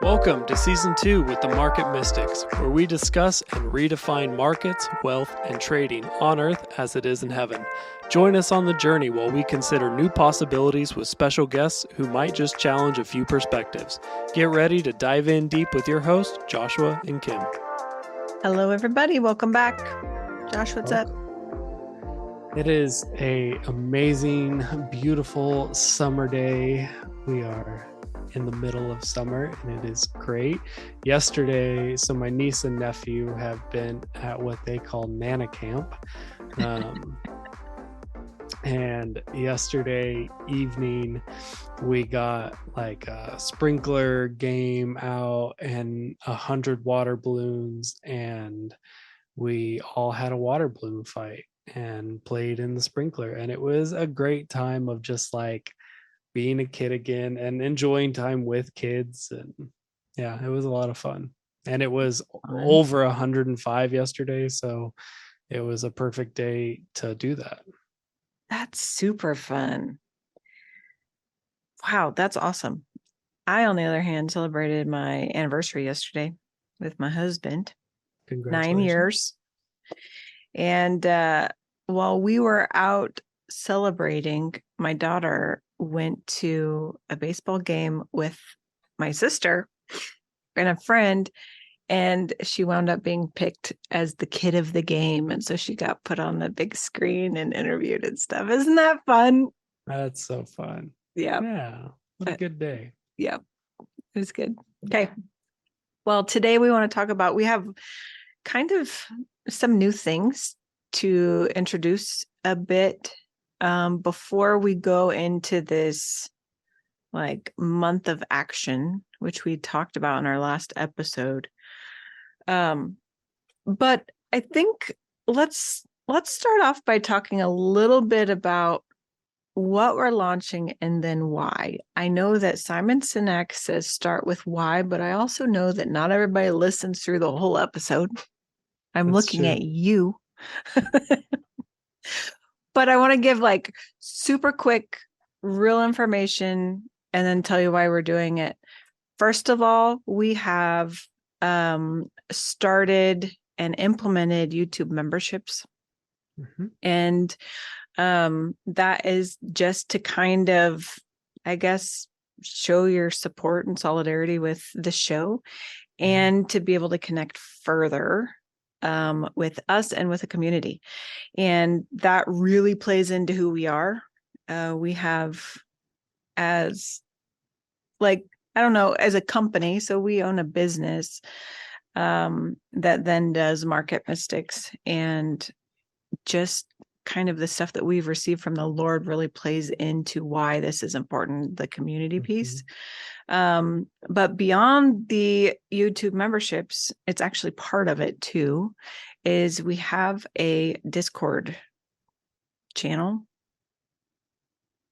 Welcome to Season 2 with the Market Mystics, where we discuss and redefine markets, wealth, and trading on Earth as it is in heaven. Join us on the journey while we consider new possibilities with special guests who might just challenge a few perspectives. Get ready to dive in deep with your hosts, Joshua and Kim. Hello, everybody. Welcome back. Josh, what's up? It is an amazing, beautiful summer day. We are in the middle of summer and it is great. Yesterday, so my niece and nephew have been at what they call Nana Camp. And yesterday evening, we got like a sprinkler game out and 100 water balloons, and we all had a water balloon fight and played in the sprinkler. And it was a great time of just like being a kid again and enjoying time with kids. And yeah, it was a lot of fun. And it was over 105 yesterday, so it was a perfect day to do that. That's super fun. Wow, that's awesome. I, on the other hand, celebrated my anniversary yesterday with my husband. 9 years. And while we were out celebrating, my daughter went to a baseball game with my sister and a friend, and she wound up being picked as the kid of the game. And so she got put on the big screen and interviewed and stuff. Isn't that fun? That's so fun. Yeah. What a good day. Yeah, it was good. Okay. Well, today we want to talk about, we have kind of some new things to introduce a bit before we go into this like month of action, which we talked about in our last episode. But I think let's start off by talking a little bit about what we're launching and then why. I know that Simon Sinek says start with why, but I also know that not everybody listens through the whole episode. I'm looking at you. But I want to give like super quick, real information and then tell you why we're doing it. First of all, we have started and implemented YouTube memberships. Mm-hmm. And that is just to kind of, I guess, show your support and solidarity with the show and to be able to connect further with us and with the community. And that really plays into who we are. We have as like, I don't know, as a company. So we own a business that then does Market Mystics, and just kind of the stuff that we've received from the Lord really plays into why this is important, the community piece. But beyond the YouTube memberships, it's actually part of it too, is we have a Discord channel.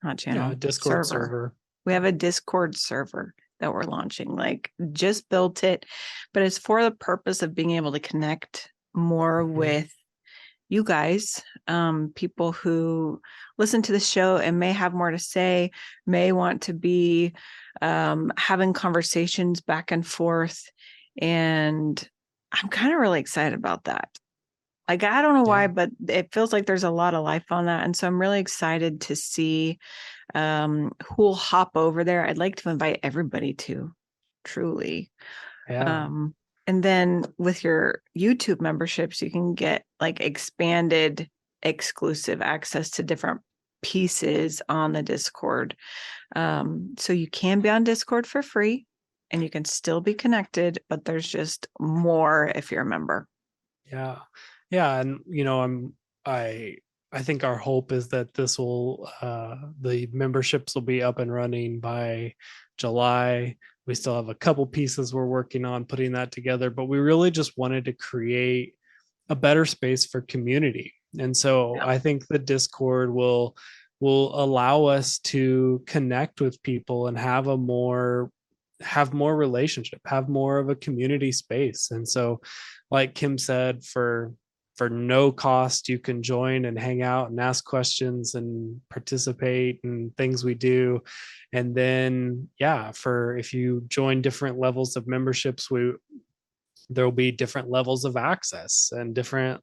Not channel. Yeah, Discord server. We have a Discord server that we're launching, like just built it, but it's for the purpose of being able to connect more with you guys, people who listen to the show and may have more to say, may want to be having conversations back and forth. And I'm kind of really excited about that. Like, I don't know why, but it feels like there's a lot of life on that. And so I'm really excited to see who'll hop over there. I'd like to invite everybody to, truly. Yeah. And then with your YouTube memberships, you can get like expanded exclusive access to different pieces on the Discord. So you can be on Discord for free and you can still be connected, but there's just more if you're a member. Yeah. Yeah. And, you know, I think our hope is that this will, the memberships will be up and running by July. We still have a couple pieces we're working on putting that together, but we really just wanted to create a better space for community. And so I think the Discord will allow us to connect with people and have more relationship, have more of a community space. And so, like Kim said, for for no cost. You can join and hang out and ask questions and participate in things we do. And then, yeah, for if you join different levels of memberships, there will be different levels of access and different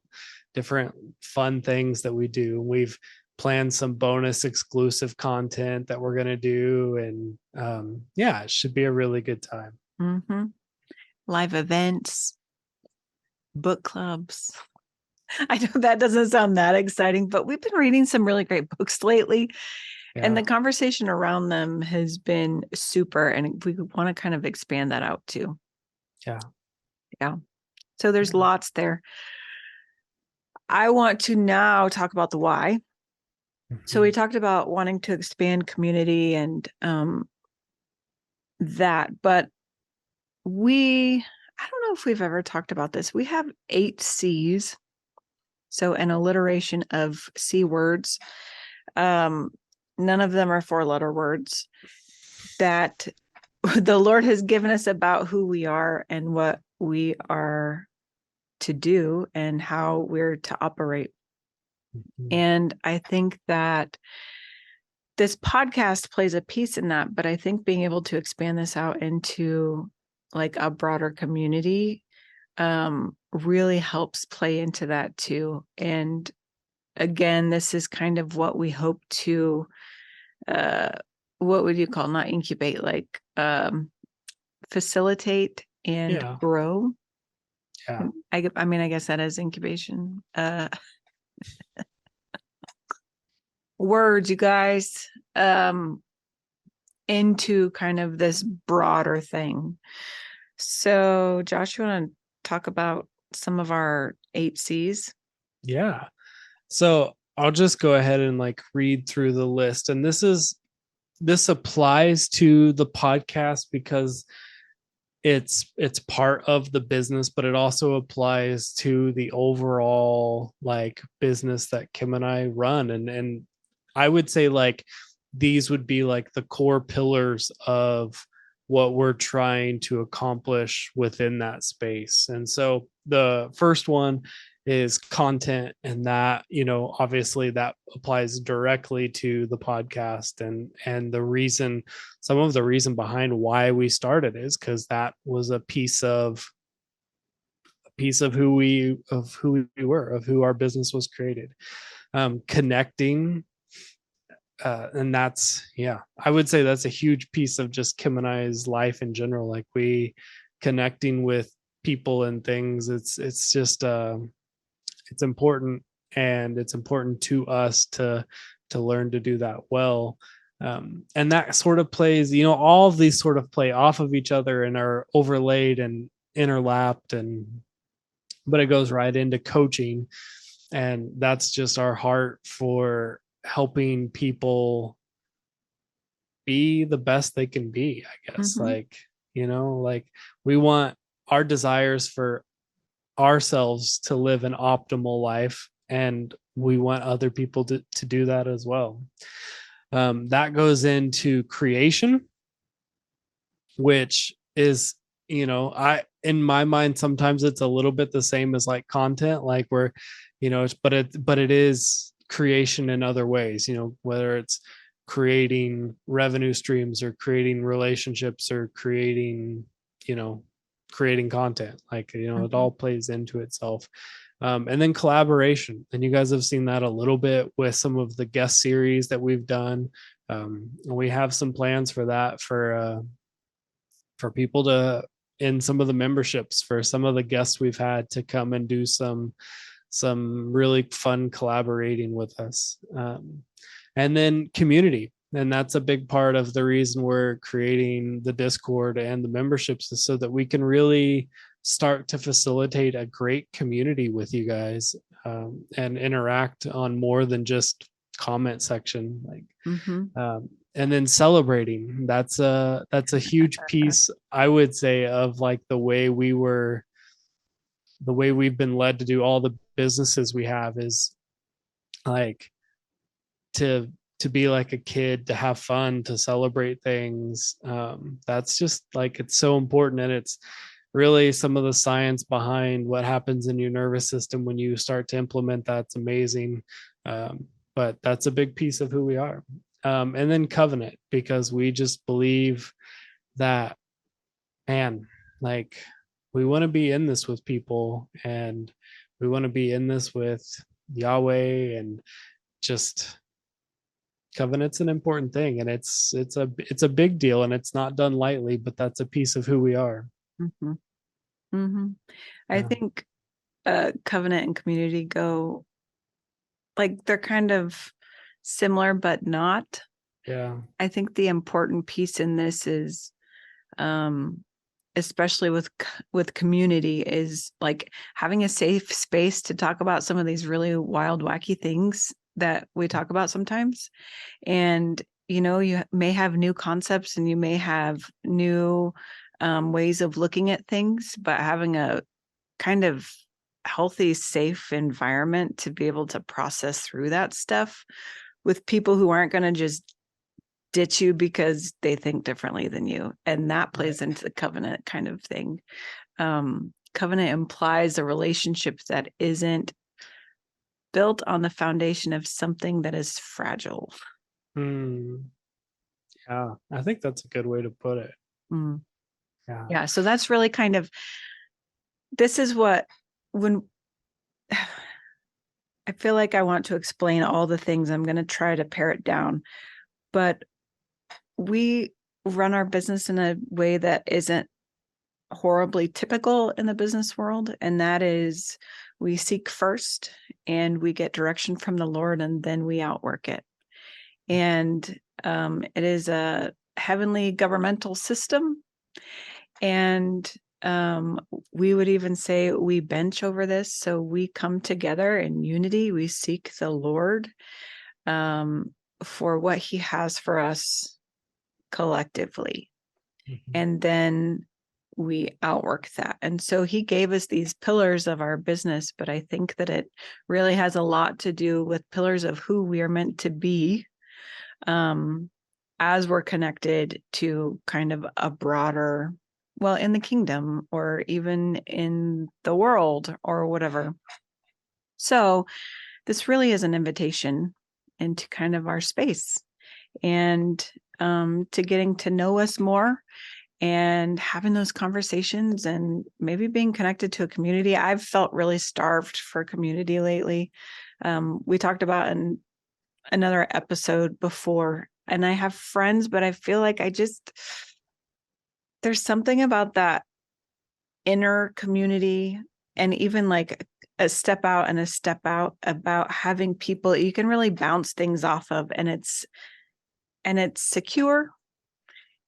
fun things that we do. We've planned some bonus exclusive content that we're going to do. And yeah, it should be a really good time. Mm-hmm. Live events, book clubs. I know that doesn't sound that exciting, but we've been reading some really great books lately. Yeah. And the conversation around them has been super. And we want to kind of expand that out too. Yeah. Yeah. So there's lots there. I want to now talk about the why. Mm-hmm. So we talked about wanting to expand community and that, but I don't know if we've ever talked about this. We have 8 C's. So an alliteration of C words. None of them are 4-letter words that the Lord has given us about who we are and what we are to do and how we're to operate. Mm-hmm. And I think that this podcast plays a piece in that, but I think being able to expand this out into like a broader community really helps play into that too. And again, this is kind of what we hope to, what would you call, not incubate, like facilitate and grow. Yeah. I mean, I guess that is incubation. Words, you guys, into kind of this broader thing. So Josh, you want to talk about some of our 8 C's? Yeah. So I'll just go ahead and like read through the list. And this applies to the podcast because it's part of the business, but it also applies to the overall like business that Kim and I run. And I would say like these would be like the core pillars of what we're trying to accomplish within that space. And so the first one is content, and that, you know, obviously that applies directly to the podcast, and some of the reason behind why we started is because that was a piece of who we were, of who our business was created. Connecting, and that's, I would say that's a huge piece of just Kim and I's life in general. Like we connecting with people and things, it's just it's important, and it's important to us to learn to do that well. And that sort of plays, you know, all of these sort of play off of each other and are overlaid and interlapped, but it goes right into coaching. And that's just our heart for helping people be the best they can be, I guess. Mm-hmm. Like, you know, like we want our desires for ourselves to live an optimal life, and we want other people to do that as well. That goes into creation, which is, you know, in my mind, sometimes it's a little bit the same as like content, like we're, you know, but it is creation in other ways, you know, whether it's creating revenue streams or creating relationships or creating, you know, creating content, like, you know, mm-hmm. It all plays into itself. And then collaboration, and you guys have seen that a little bit with some of the guest series that we've done. We have some plans for that, for people to, in some of the memberships, for some of the guests we've had to come and do some really fun collaborating with us. And then community. And that's a big part of the reason we're creating the Discord and the memberships, is so that we can really start to facilitate a great community with you guys, and interact on more than just comment section. Like, mm-hmm. And then celebrating. That's a huge piece, I would say, of like the way we've been led to do all the businesses we have, is like to be like a kid, to have fun, to celebrate things. That's just like, it's so important. And really some of the science behind what happens in your nervous system when you start to implement that's amazing. But that's a big piece of who we are. And then covenant, because we just believe that, man, like we want to be in this with people, and we want to be in this with Yahweh, and just covenant's an important thing, and it's a big deal, and it's not done lightly, but that's a piece of who we are. Mm-hmm. Mm-hmm. I Yeah. think covenant and community go, like, they're kind of similar but not. Yeah. I think the important piece in this is, especially with community, is like having a safe space to talk about some of these really wild, wacky things that we talk about sometimes. And you may have new concepts, and you may have new ways of looking at things, but having a kind of healthy, safe environment to be able to process through that stuff with people who aren't going to just ditch you because they think differently than you. And that plays into the covenant kind of thing. Covenant implies a relationship that isn't built on the foundation of something that is fragile. Yeah, I think that's a good way to put it. Mm. Yeah. Yeah. So that's really kind of, this is what, when I feel like I want to explain all the things, I'm going to try to pare it down, but we run our business in a way that isn't horribly typical in the business world. And that is, we seek first and we get direction from the Lord, and then we outwork it. And it is a heavenly governmental system. And we would even say we bench over this. So we come together in unity. We seek the Lord for what he has for us collectively. Mm-hmm. And then we outwork that. And so he gave us these pillars of our business, but I think that it really has a lot to do with pillars of who we are meant to be, as we're connected to kind of a broader, well, in the kingdom or even in the world or whatever. So this really is an invitation into kind of our space, and to getting to know us more and having those conversations, and maybe being connected to a community. I've felt really starved for community lately. We talked about in another episode before, and I have friends, but I feel like there's something about that inner community, and even like a step out and a step out, about having people you can really bounce things off of, and it's secure,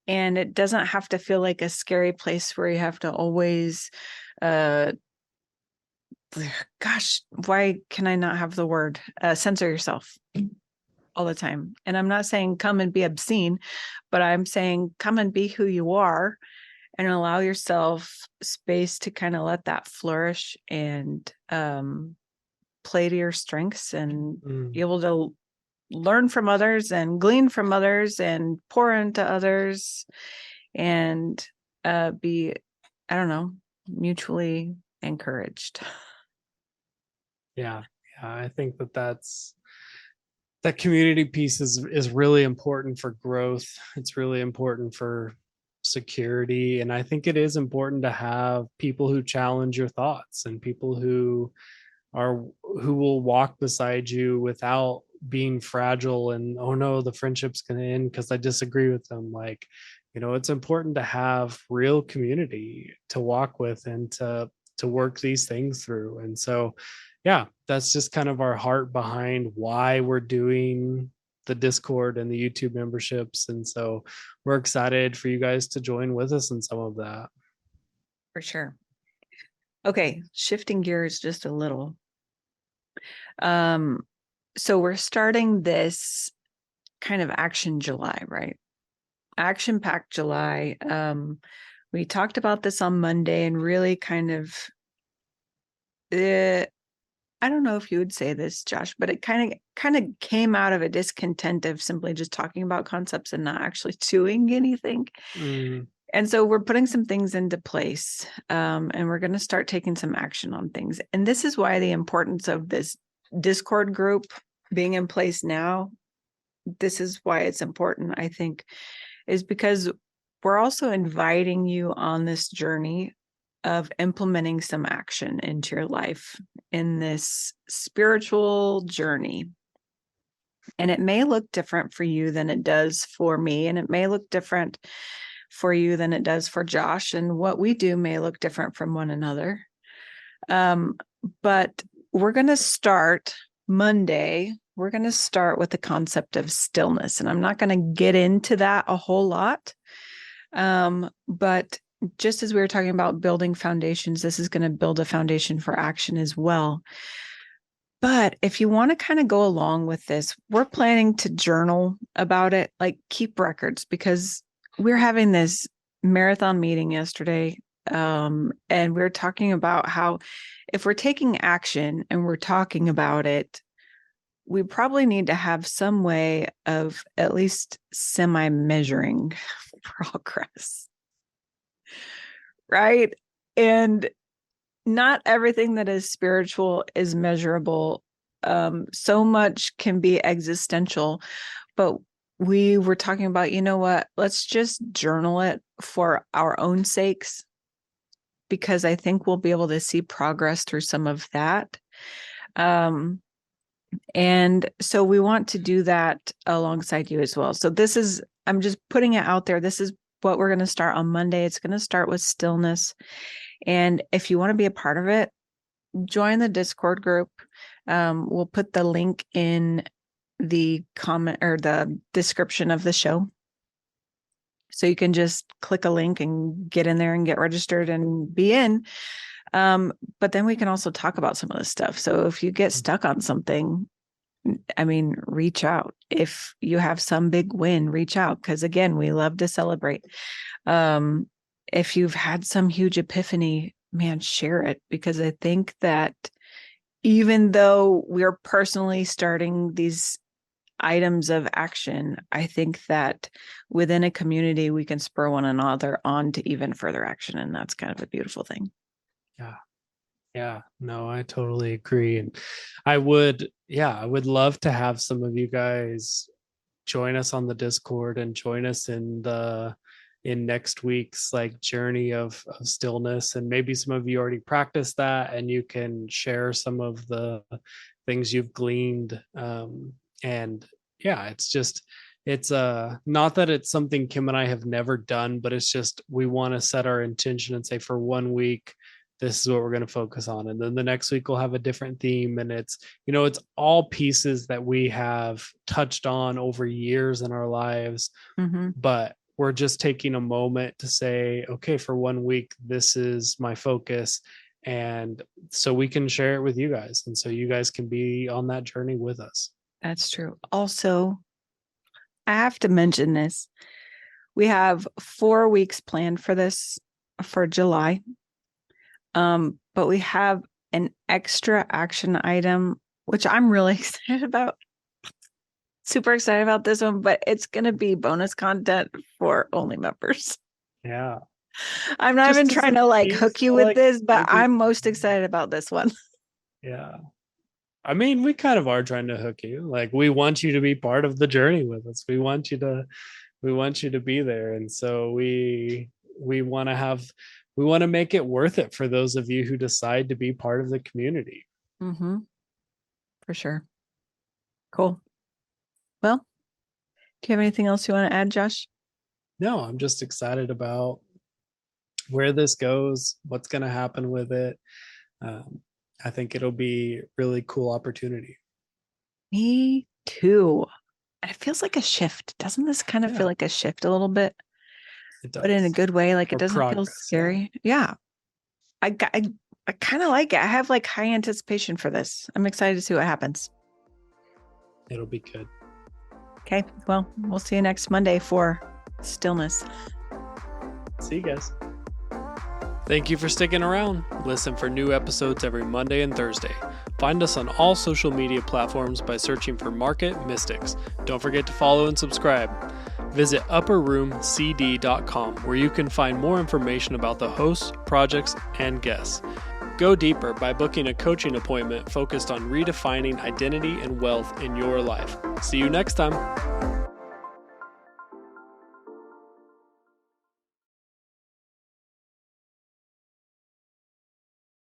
and it doesn't have to feel like a scary place where you have to always gosh, why can I not have the word censor yourself all the time? And I'm not saying come and be obscene, but I'm saying come and be who you are, and allow yourself space to kind of let that flourish, and play to your strengths, and be able to learn from others and glean from others and pour into others, and be, I don't know, mutually encouraged. Yeah. I think that community piece is really important for growth. It's really important for security, and I think it is important to have people who challenge your thoughts, and people who will walk beside you without being fragile and, oh no, the friendship's going to end because I disagree with them. Like, it's important to have real community to walk with, and to work these things through. And so, yeah, that's just kind of our heart behind why we're doing the Discord and the YouTube memberships. And so we're excited for you guys to join with us in some of that. For sure. Okay, shifting gears just a little. So we're starting this kind of Action July, right? Action Packed July. We talked about this on Monday, and really kind of, I don't know if you would say this, Josh, but it kind of came out of a discontent of simply just talking about concepts and not actually doing anything. Mm. And so we're putting some things into place, and we're going to start taking some action on things. And this is why the importance of this Discord group being in place now, this is why it's important, I think, is because we're also inviting you on this journey of implementing some action into your life in this spiritual journey. And it may look different for you than it does for me, and it may look different for you than it does for Josh, and what we do may look different from one another. But we're going to start Monday. We're going to start with the concept of stillness, and I'm not going to get into that a whole lot. But just as we were talking about building foundations, this is going to build a foundation for action as well. But if you want to kind of go along with this, we're planning to journal about it, like keep records, because we're having this marathon meeting yesterday. And we're talking about how if we're taking action and we're talking about it, we probably need to have some way of at least semi-measuring progress. Right? And not everything that is spiritual is measurable. So much can be existential, but we were talking about, you know what, let's just journal it for our own sakes, because I think we'll be able to see progress through some of that. And so we want to do that alongside you as well. So this is, I'm just putting it out there. This is what we're going to start on Monday. It's going to start with stillness. And if you want to be a part of it, join the Discord group. We'll put the link in the comment or the description of the show. So you can just click a link and get in there and get registered and be in. But then we can also talk about some of this stuff. So if you get stuck on something, I mean, reach out. If you have some big win, reach out. Because again, we love to celebrate. If you've had some huge epiphany, man, share it. Because I think that even though we're personally starting these items of action, I think that within a community, we can spur one another on to even further action. And that's kind of a beautiful thing. Yeah. Yeah, no, I totally agree. And I would love to have some of you guys join us on the Discord and join us in next week's like journey of stillness. And maybe some of you already practiced that and you can share some of the things you've gleaned. And yeah, it's not that it's something Kim and I have never done, but it's just we want to set our intention and say for 1 week, this is what we're going to focus on. And then the next week we'll have a different theme. And it's all pieces that we have touched on over years in our lives. Mm-hmm. But we're just taking a moment to say, okay, for 1 week, this is my focus. And so we can share it with you guys. And so you guys can be on that journey with us. That's true. Also, I have to mention this. We have 4 weeks planned for this for July. But we have an extra action item, which I'm really excited about. Super excited about this one, but it's going to be bonus content for only members. Yeah. I'm not even trying to hook you with this, but I'm most excited about this one. Yeah. I mean, we kind of are trying to hook you. Like, we want you to be part of the journey with us. We want you to be there. And so we want to make it worth it for those of you who decide to be part of the community. Mm-hmm. For sure. Cool. Well, do you have anything else you want to add, Josh? No, I'm just excited about where this goes, what's going to happen with it. I think it'll be a really cool opportunity. Me too. And it feels like a shift. Doesn't this kind of feel like a shift a little bit? It does. But in a good way. Like, it doesn't feel scary. Yeah. I kind of like it. I have high anticipation for this. I'm excited to see what happens. It'll be good. Okay. Well, we'll see you next Monday for stillness. See you guys. Thank you for sticking around. Listen for new episodes every Monday and Thursday. Find us on all social media platforms by searching for Market Mystics. Don't forget to follow and subscribe. Visit upperroomcd.com where you can find more information about the hosts, projects, and guests. Go deeper by booking a coaching appointment focused on redefining identity and wealth in your life. See you next time.